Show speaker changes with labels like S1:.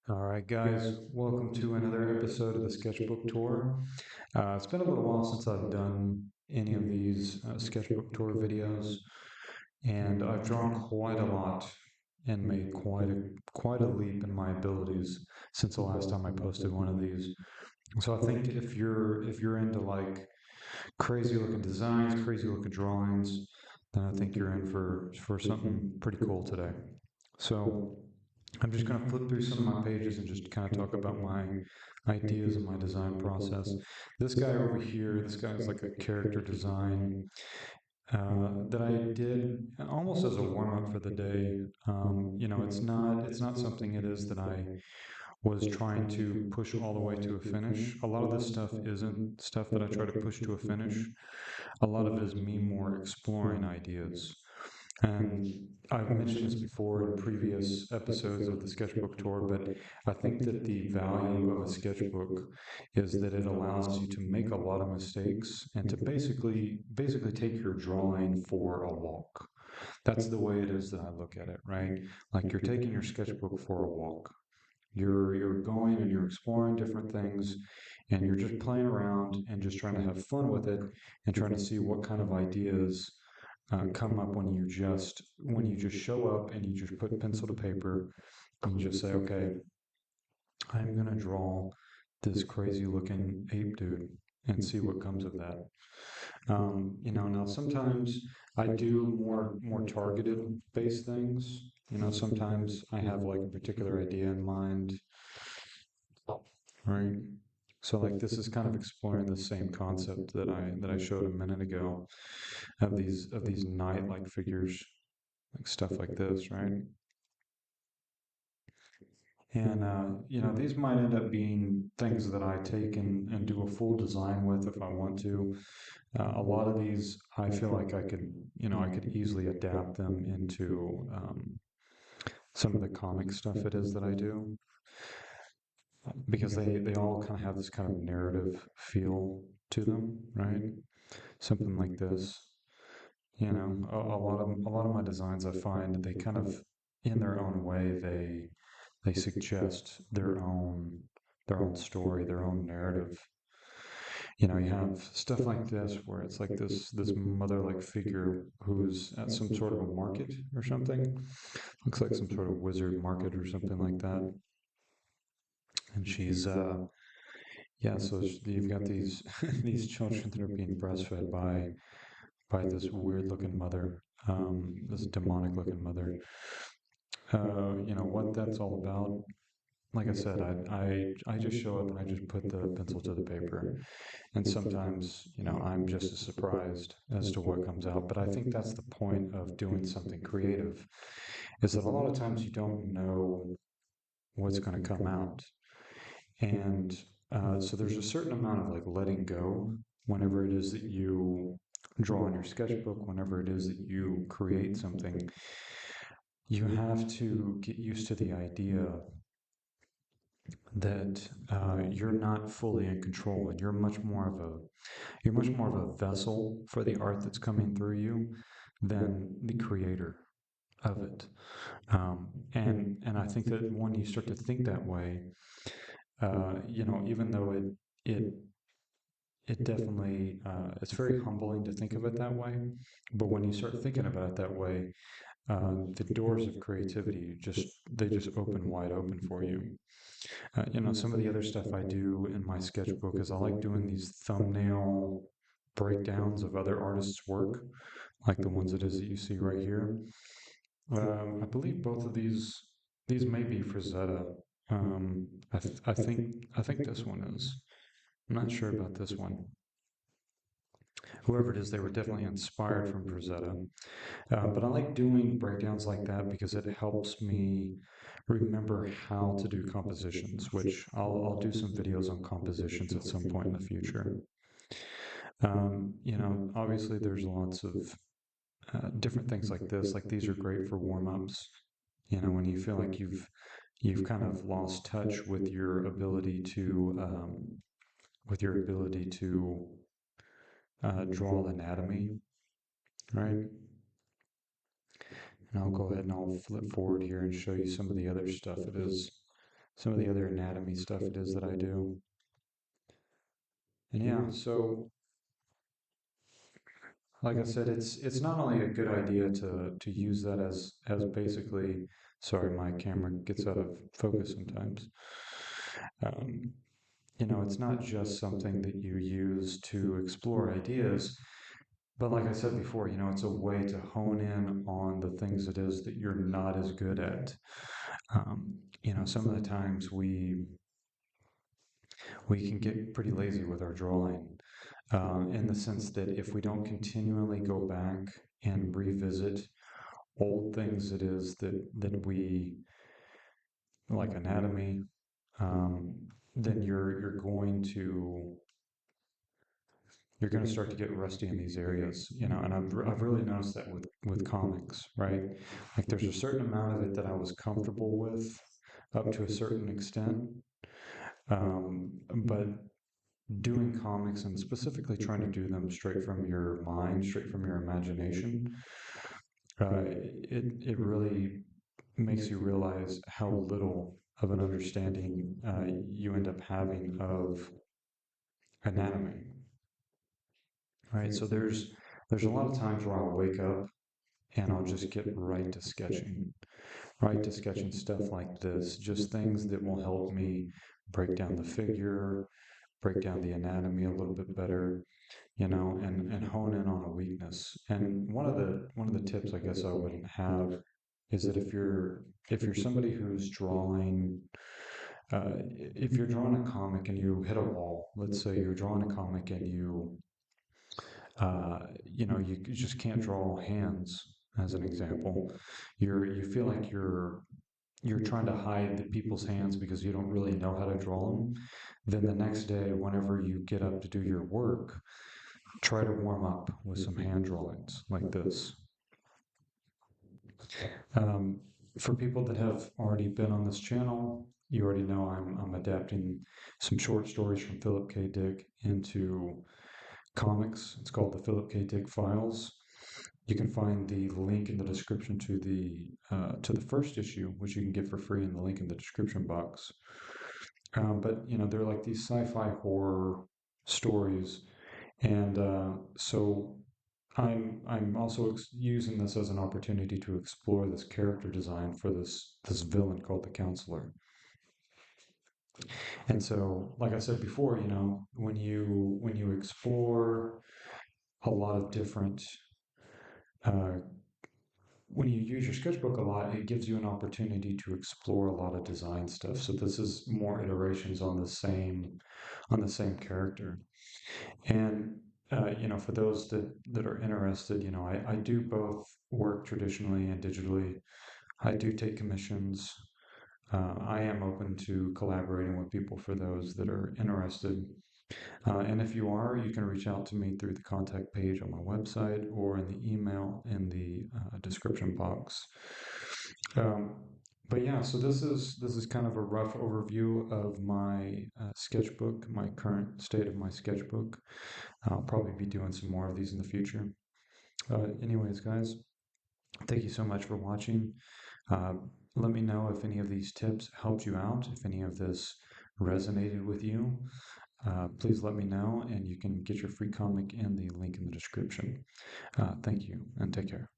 S1: All right, guys, welcome to another episode of the Sketchbook Tour. It's been a little while since I've done any of these Sketchbook Tour videos, and I've drawn quite a lot and made quite a leap in my abilities since the last time I posted one of these. So I think if you're into like crazy looking designs, crazy looking drawings, then I think you're in for something pretty cool today. So I'm just going to flip through some of my pages and just kind of talk about my ideas and my design process. This guy over here, this guy's like a character design that I did almost as a warm up for the day. It's not something it is that I was trying to push all the way to a finish. A lot of this stuff isn't stuff that I try to push to a finish. A lot of it is me more exploring ideas. And I've mentioned this before in previous episodes of the sketchbook tour, but I think that the value of a sketchbook is that it allows you to make a lot of mistakes and to basically take your drawing for a walk. That's the way it is that I look at it, right? Like you're taking your sketchbook for a walk. You're going and you're exploring different things and you're just playing around and just trying to have fun with it and trying to see what kind of ideas come up when you just show up and you just put pencil to paper and you just say, okay, I'm gonna draw this crazy looking ape dude and see what comes of that. Now sometimes I do more targeted based things. Sometimes I have like a particular idea in mind, right? So like this is kind of exploring the same concept that I showed a minute ago of these knight-like figures, like stuff like this, right? And these might end up being things that I take and do a full design with if I want to. A lot of these, I feel like I could easily adapt them into some of the comic stuff it is that I do, because they all kind of have this kind of narrative feel to them, right? Something like this. A lot of my designs I find they kind of, in their own way, they suggest their own story, their own narrative. You have stuff like this where it's like this mother-like figure who's at some sort of a market or something. Looks like some sort of wizard market or something like that. And she's yeah, so you've got these these children that are being breastfed by this weird-looking mother, this demonic-looking mother. What that's all about. Like I said, I just show up and I just put the pencil to the paper. And sometimes, I'm just as surprised as to what comes out. But I think that's the point of doing something creative, is that a lot of times you don't know what's going to come out. And so there's a certain amount of like letting go whenever it is that you draw on your sketchbook, whenever it is that you create something. You have to get used to the idea that you're not fully in control and you're much more of a vessel for the art that's coming through you than the creator of it. And I think that when you start to think that way, even though it it definitely it's very humbling to think of it that way, but when you start thinking about it that way, the doors of creativity just open wide open for you. Some of the other stuff I do in my sketchbook is I like doing these thumbnail breakdowns of other artists' work, like the ones it is that you see right here. I believe both of these may be Frazetta. I think this one is. I'm not sure about this one. Whoever it is, they were definitely inspired from Frazetta. But I like doing breakdowns like that because it helps me remember how to do compositions, which I'll do some videos on compositions at some point in the future. Obviously there's lots of different things like this. Like these are great for warm-ups. When you feel like you've kind of lost touch with your ability to draw the anatomy, right? And I'll go ahead and I'll flip forward here and show you some of the other stuff it is some of the other anatomy stuff it is that I do. And yeah, so like I said, it's not only a good idea to use that as basically, sorry, my camera gets out of focus sometimes. Um, it's not just something that you use to explore ideas, but like I said before, it's a way to hone in on the things it is that you're not as good at. Some of the times we can get pretty lazy with our drawing, in the sense that if we don't continually go back and revisit old things it is that we like anatomy, um, then you're going to start to get rusty in these areas, and I've really noticed that with comics, right? Like there's a certain amount of it that I was comfortable with up to a certain extent, but doing comics and specifically trying to do them straight from your mind, straight from your imagination, it really makes you realize how little of an understanding you end up having of anatomy, right? So there's a lot of times where I'll wake up and I'll just get right to sketching stuff like this, just things that will help me break down the figure, break down the anatomy a little bit better, and hone in on a weakness. And one of the tips I guess I would have is that if you're somebody who's drawing, if you're drawing a comic and you hit a wall, let's say you're drawing a comic and you just can't draw hands, as an example. You feel like you're trying to hide the people's hands because you don't really know how to draw them. Then the next day, whenever you get up to do your work, try to warm up with some hand drawings like this. Um, for people that have already been on this channel, you already know I'm adapting some short stories from Philip K. Dick into comics. It's called the Philip K. Dick Files. You can find the link in the description to the first issue, which you can get for free in the link in the description box. But they're like these sci-fi horror stories, and so I'm also using this as an opportunity to explore this character design for this villain called the Counselor. And so, like I said before, when you explore a lot of different uh, when you use your sketchbook a lot, it gives you an opportunity to explore a lot of design stuff. So this is more iterations on the same character. And for those that are interested, I do both work traditionally and digitally. I do take commissions. I am open to collaborating with people for those that are interested. And if you are, you can reach out to me through the contact page on my website or in the email in the description box. Um, but yeah, so this is kind of a rough overview of my sketchbook, my current state of my sketchbook. I'll probably be doing some more of these in the future. Anyways, guys, thank you so much for watching. Uh, Let me know if any of these tips helped you out, if any of this resonated with you. Please let me know, and you can get your free comic in the link in the description. Thank you, and take care.